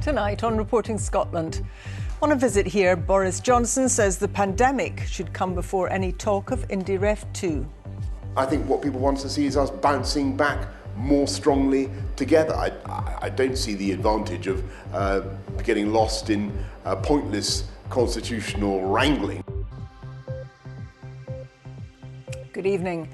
Tonight on Reporting Scotland. On a visit here, Boris Johnson says the pandemic should come before any talk of IndyRef 2. I think what people want to see is us bouncing back more strongly together. I don't see the advantage of getting lost in pointless constitutional wrangling. Good evening.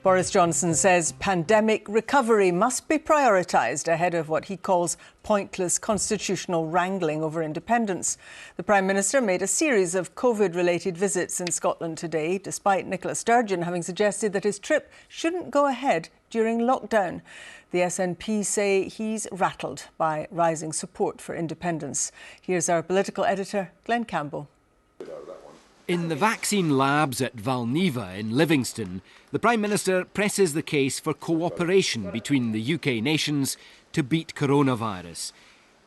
Boris Johnson says pandemic recovery must be prioritised ahead of what he calls pointless constitutional wrangling over independence. The Prime Minister made a series of COVID-related visits in Scotland today, despite Nicola Sturgeon having suggested that his trip shouldn't go ahead during lockdown. The SNP say he's rattled by rising support for independence. Here's our political editor, Glenn Campbell. In the vaccine labs at Valneva in Livingston, the Prime Minister presses the case for cooperation between the UK nations to beat coronavirus.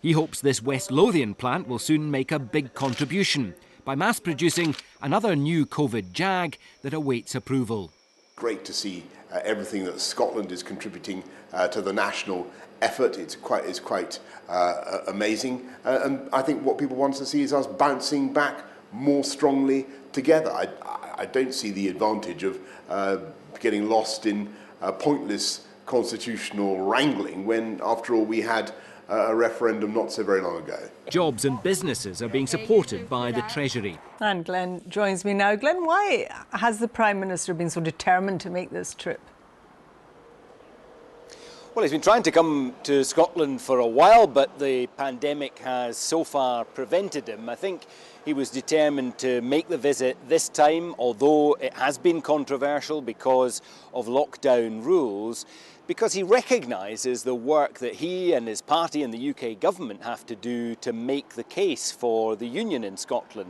He hopes this West Lothian plant will soon make a big contribution by mass-producing another new COVID jag that awaits approval. Great to see everything that Scotland is contributing to the national effort. It's quite amazing. And I think what people want to see is us bouncing back more strongly together. I don't see the advantage of getting lost in pointless constitutional wrangling when, after all, we had a referendum not so very long ago. Jobs and businesses are being supported by the Treasury. And Glenn joins me now. Glenn, why has the Prime Minister been so determined to make this trip? Well, he's been trying to come to Scotland for a while, but the pandemic has so far prevented him. I think he was determined to make the visit this time, although it has been controversial because of lockdown rules, because he recognises the work that he and his party and the UK government have to do to make the case for the union in Scotland.